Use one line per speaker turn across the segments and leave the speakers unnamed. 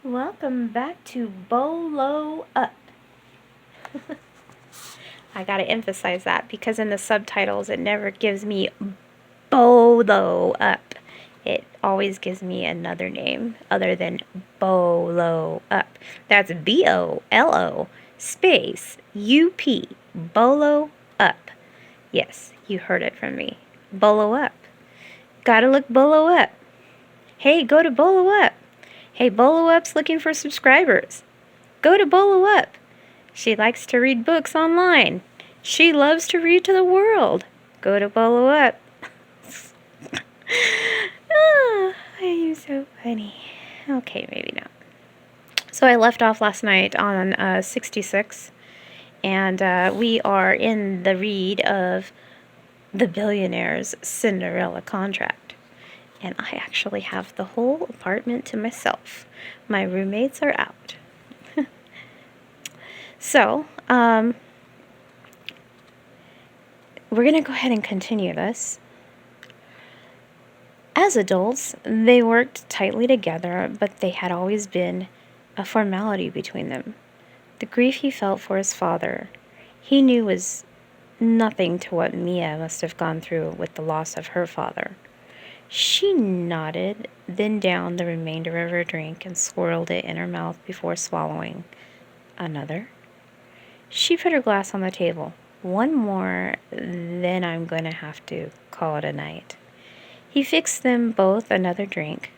Welcome back to Bolo Up. I gotta emphasize that because in the subtitles it never gives me Bolo Up. It always gives me another name other than Bolo Up. That's Bolo space UP. Bolo Up. Yes, you heard it from me. Bolo Up. Gotta look Bolo Up. Hey, go to Bolo Up. Hey, Bolo Up's looking for subscribers. Go to Bolo Up. She likes to read books online. She loves to read to the world. Go to Bolo Up. Oh, I am so funny. Okay, maybe not. So I left off last night on 66, and we are in the read of the Billionaire's Cinderella contract. And I actually have the whole apartment to myself. My roommates are out. So, we're going to go ahead and continue this. As adults, they worked tightly together, but they had always been a formality between them. The grief he felt for his father, he knew was nothing to what Mia must have gone through with the loss of her father. She nodded, then downed the remainder of her drink and swirled it in her mouth before swallowing. Another. She put her glass on the table. One more, then I'm going to have to call it a night. He fixed them both another drink.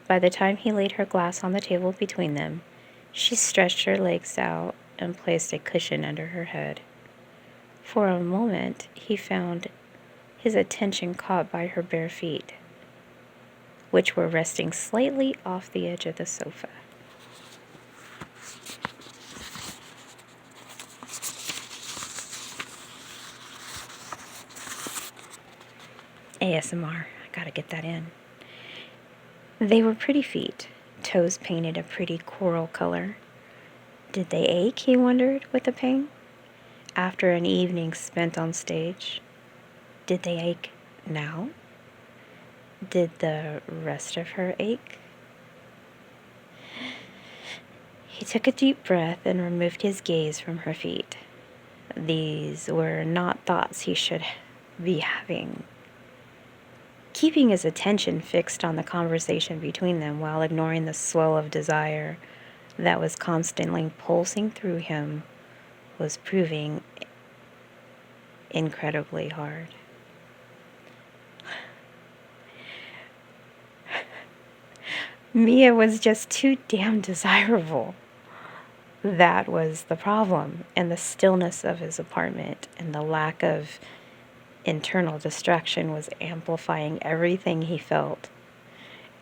By the time he laid her glass on the table between them, she stretched her legs out and placed a cushion under her head. For a moment, he found his attention caught by her bare feet, which were resting slightly off the edge of the sofa. ASMR, I gotta get that in. They were pretty feet, toes painted a pretty coral color. Did they ache, he wondered, with a pang? After an evening spent on stage, did they ache now? Did the rest of her ache? He took a deep breath and removed his gaze from her feet. These were not thoughts he should be having. Keeping his attention fixed on the conversation between them while ignoring the swell of desire that was constantly pulsing through him was proving incredibly hard. Mia was just too damn desirable. That was the problem, and the stillness of his apartment and the lack of internal distraction was amplifying everything he felt.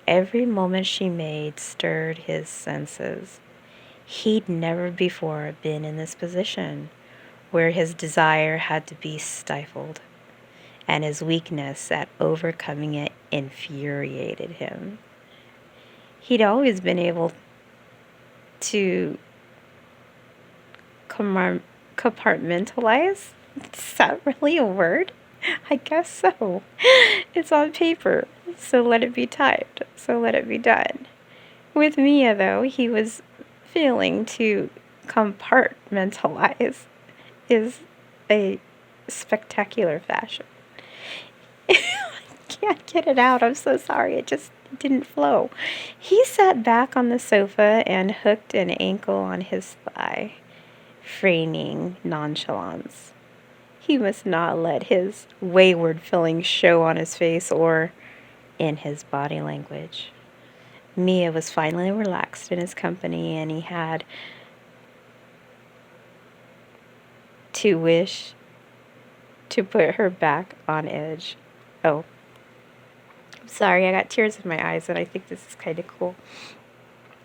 Every moment she made stirred his senses. He'd never before been in this position, where his desire had to be stifled, and his weakness at overcoming it infuriated him. He'd always been able to compartmentalize. Is that really a word? I guess so. It's on paper, so let it be typed, so let it be done. With Mia, though, he was failing to compartmentalize is a spectacular fashion. I can't get it out. I'm so sorry. It just didn't flow. He sat back on the sofa and hooked an ankle on his thigh, feigning nonchalance. He must not let his wayward feelings show on his face or in his body language. Mia was finally relaxed in his company, and he had to wish to put her back on edge. Oh, I'm sorry, I got tears in my eyes, and I think this is kind of cool.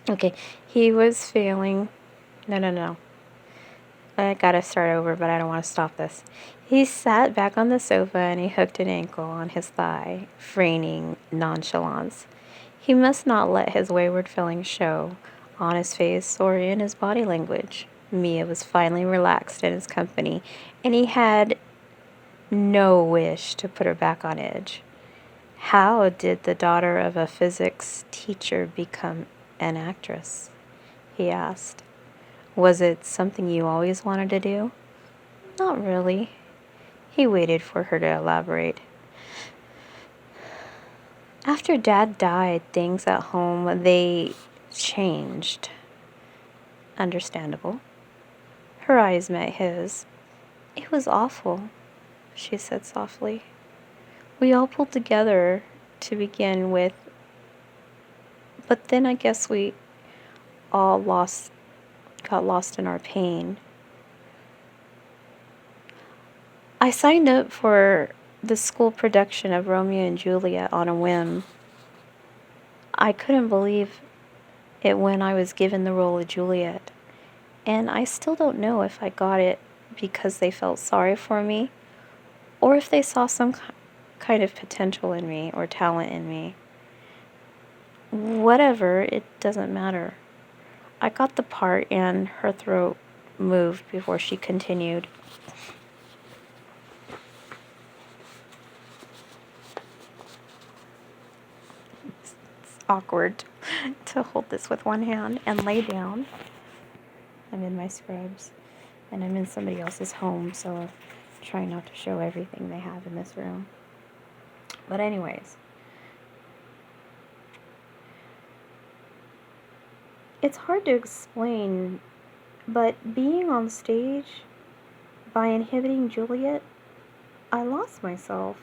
Okay, he was feeling... No. I gotta start over, but I don't want to stop this. He sat back on the sofa and he hooked an ankle on his thigh, feigning nonchalance. He must not let his wayward feelings show on his face or in his body language. Mia was finally relaxed in his company, and he had no wish to put her back on edge. How did the daughter of a physics teacher become an actress? he asked. Was it something you always wanted to do? Not really. He waited for her to elaborate. After Dad died, things at home, they changed. Understandable. Her eyes met his. It was awful, she said softly. We all pulled together to begin with, but then I guess we all got lost in our pain. I signed up for the school production of Romeo and Juliet on a whim. I couldn't believe it when I was given the role of Juliet, and I still don't know if I got it because they felt sorry for me or if they saw some kind of potential in me or talent in me. Whatever, it doesn't matter. I got the part, and her throat moved before she continued. It's awkward to hold this with one hand and lay down. I'm in my scrubs, and I'm in somebody else's home, so I'm trying not to show everything they have in this room. But anyways, it's hard to explain, but being on stage, by inhibiting Juliet, I lost myself.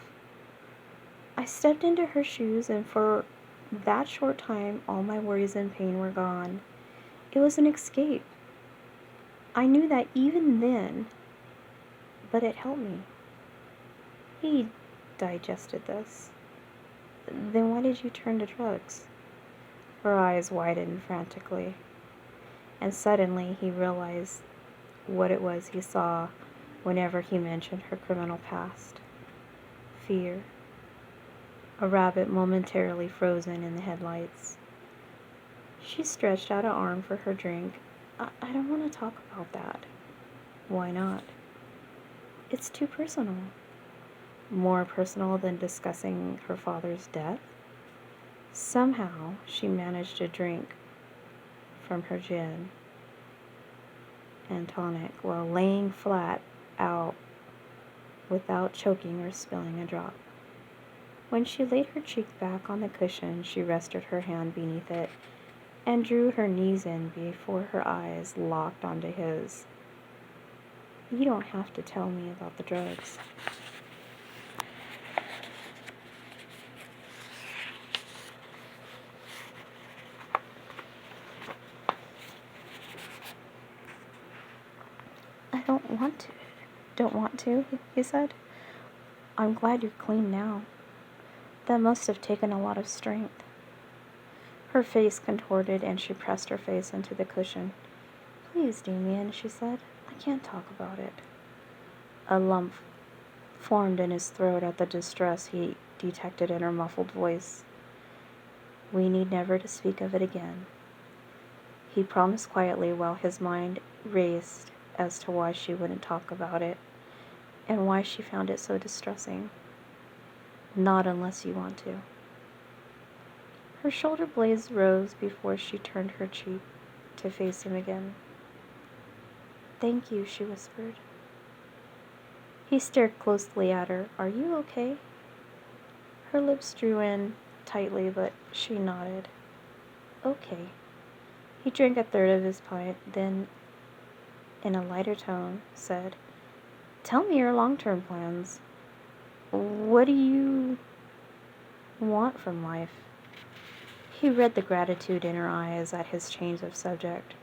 I stepped into her shoes, and for that short time, all my worries and pain were gone. It was an escape. I knew that even then, but it helped me. He digested this. Then why did you turn to drugs? Her eyes widened frantically, and suddenly he realized what it was he saw whenever he mentioned her criminal past. Fear. A rabbit momentarily frozen in the headlights. She stretched out an arm for her drink. I don't want to talk about that. Why not? It's too personal. More personal than discussing her father's death? Somehow, she managed to drink from her gin and tonic while laying flat out without choking or spilling a drop. When she laid her cheek back on the cushion, she rested her hand beneath it and drew her knees in before her eyes locked onto his. You don't have to tell me about the drugs. I don't want to. Don't want to, he said. I'm glad you're clean now. That must have taken a lot of strength. Her face contorted, and she pressed her face into the cushion. Please, Damien, she said. I can't talk about it. A lump formed in his throat at the distress he detected in her muffled voice. We need never to speak of it again. He promised quietly while his mind raced as to why she wouldn't talk about it and why she found it so distressing. Not unless you want to. Her shoulder blades rose before she turned her cheek to face him again. Thank you, she whispered. He stared closely at her. Are you okay? Her lips drew in tightly, but she nodded. Okay. He drank a third of his pint, then, in a lighter tone, said, Tell me your long-term plans. What do you want from life? He read the gratitude in her eyes at his change of subject,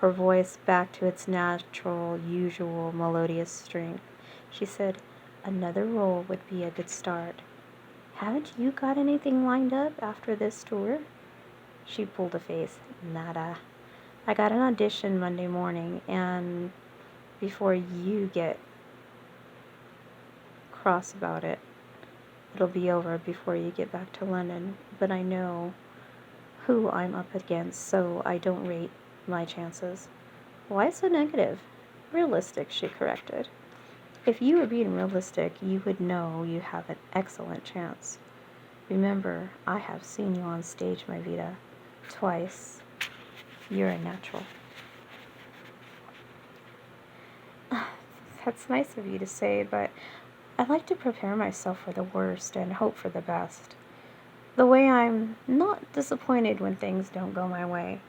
her voice back to its natural, usual, melodious strength. She said, Another role would be a good start. Haven't you got anything lined up after this tour? She pulled a face. Nada. I got an audition Monday morning, and before you get cross about it, it'll be over before you get back to London. But I know who I'm up against, so I don't rate my chances. Why so negative? Realistic, she corrected. If you were being realistic, you would know you have an excellent chance. Remember, I have seen you on stage, my Vita. Twice. You're a natural. That's nice of you to say, but I like to prepare myself for the worst and hope for the best. The way I'm not disappointed when things don't go my way.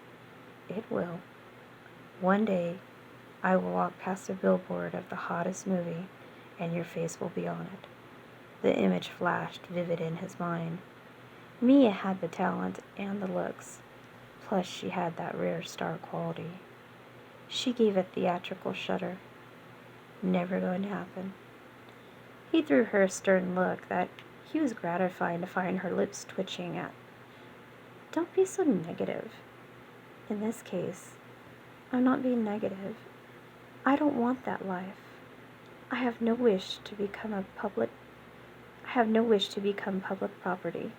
It will. One day, I will walk past a billboard of the hottest movie, and your face will be on it. The image flashed vivid in his mind. Mia had the talent and the looks, plus she had that rare star quality. She gave a theatrical shudder. Never going to happen. He threw her a stern look that he was gratified to find her lips twitching at. Don't be so negative. In this case, I'm not being negative. I don't want that life. I have no wish to become public property.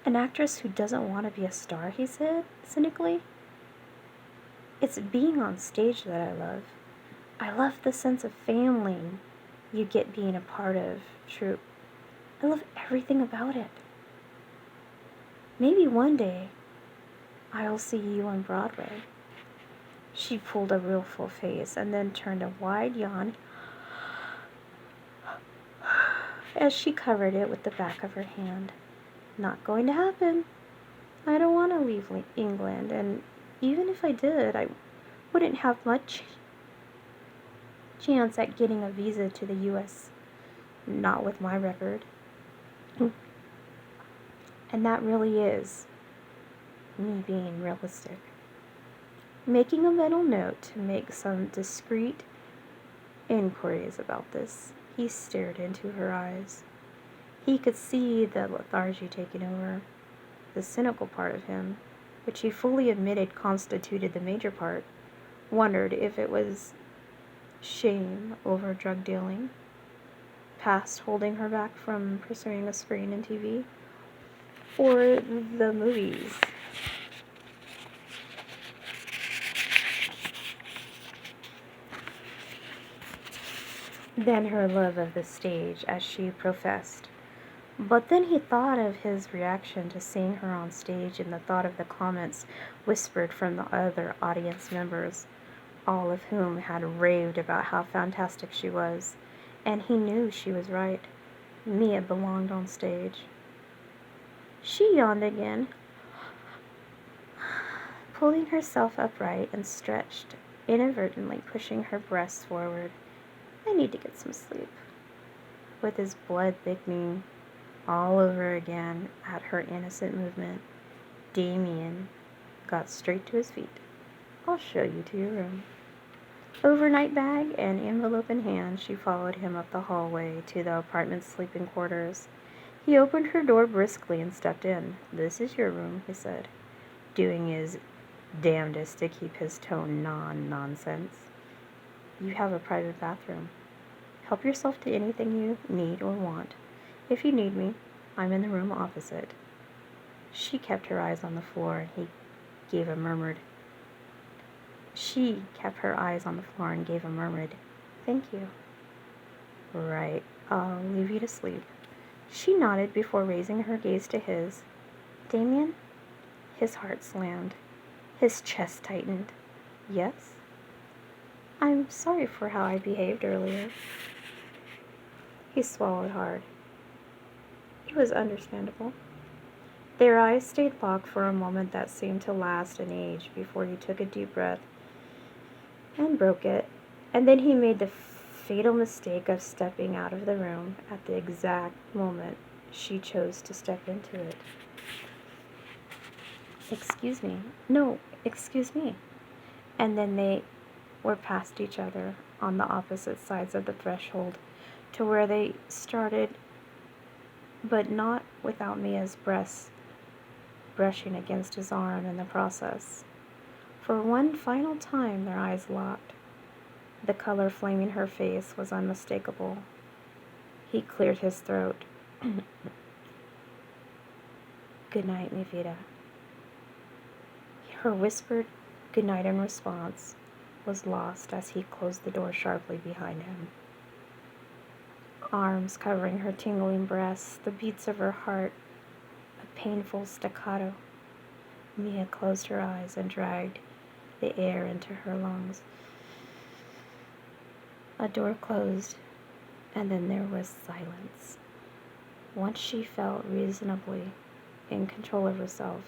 An actress who doesn't want to be a star, he said, cynically. It's being on stage that I love. I love the sense of family you get being a part of troupe. I love everything about it. Maybe one day I'll see you on Broadway. She pulled a real full face and then turned a wide yawn as she covered it with the back of her hand. Not going to happen. I don't want to leave England, and even if I did, I wouldn't have much chance at getting a visa to the U.S. Not with my record. And that really is me being realistic. Making a mental note to make some discreet inquiries about this, he stared into her eyes. He could see the lethargy taking over. The cynical part of him, which he fully admitted constituted the major part, wondered if it was shame over drug dealing, past holding her back from pursuing a screen and TV, or the movies. Then her love of the stage, as she professed. But then he thought of his reaction to seeing her on stage and the thought of the comments whispered from the other audience members, all of whom had raved about how fantastic she was, and he knew she was right. Mia belonged on stage. She yawned again, pulling herself upright and stretched, inadvertently pushing her breasts forward. I need to get some sleep. With his blood thickening all over again at her innocent movement, Damien got straight to his feet. I'll show you to your room. Overnight bag and envelope in hand, she followed him up the hallway to the apartment's sleeping quarters. He opened her door briskly and stepped in. This is your room, he said, doing his damnedest to keep his tone non-nonsense. You have a private bathroom. Help yourself to anything you need or want. If you need me, I'm in the room opposite. She kept her eyes on the floor, and he gave a murmured. She kept her eyes on the floor and gave a murmured, thank you. Right, I'll leave you to sleep. She nodded before raising her gaze to his. Damien? His heart slammed. His chest tightened. Yes? I'm sorry for how I behaved earlier. He swallowed hard. It was understandable. Their eyes stayed locked for a moment that seemed to last an age before he took a deep breath and broke it, and then he made the fatal mistake of stepping out of the room at the exact moment she chose to step into it. Excuse me. No, excuse me. And then they were past each other on the opposite sides of the threshold to where they started, but not without Mia's breast brushing against his arm in the process. For one final time, their eyes locked. The color flaming her face was unmistakable. He cleared his throat. Good night, mi vida. Her whispered good night in response was lost as he closed the door sharply behind him. Arms covering her tingling breasts, the beats of her heart, a painful staccato. Mia closed her eyes and dragged the air into her lungs. A door closed, and then there was silence. Once she felt reasonably in control of herself,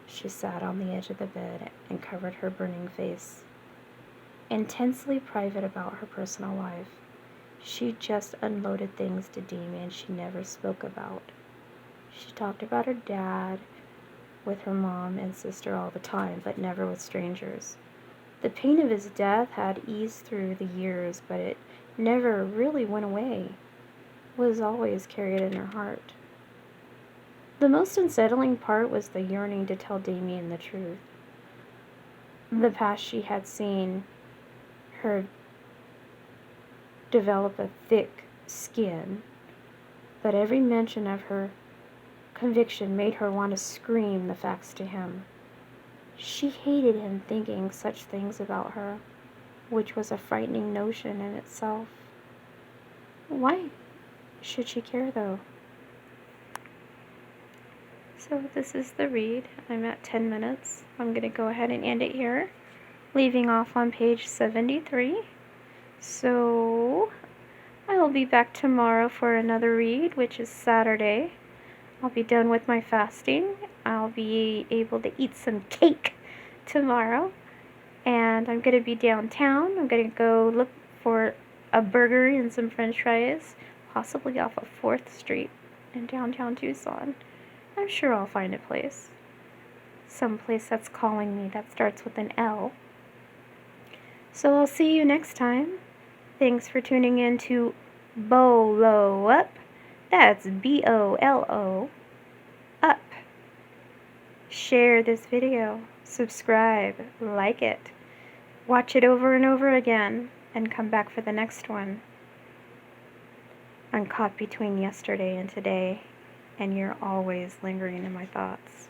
she sat on the edge of the bed and covered her burning face. Intensely private about her personal life, she just unloaded things to Damien she never spoke about. She talked about her dad with her mom and sister all the time, but never with strangers. The pain of his death had eased through the years, but it never really went away. It was always carried in her heart. The most unsettling part was the yearning to tell Damien the truth. The past she had seen her develop a thick skin, but every mention of her conviction made her want to scream the facts to him. She hated him thinking such things about her, which was a frightening notion in itself. Why should she care, though? So this is the read. I'm at 10 minutes. I'm going to go ahead and end it here, leaving off on page 73. So I will be back tomorrow for another read, which is Saturday. I'll be done with my fasting. I'll be able to eat some cake tomorrow. And I'm going to be downtown. I'm going to go look for a burger and some french fries, possibly off of 4th Street in downtown Tucson. I'm sure I'll find a place. Some place that's calling me that starts with an L. So I'll see you next time. Thanks for tuning in to Bolo Up. That's Bolo Up. Share this video. Subscribe. Like it. Watch it over and over again. And come back for the next one. I'm caught between yesterday and today. And you're always lingering in my thoughts.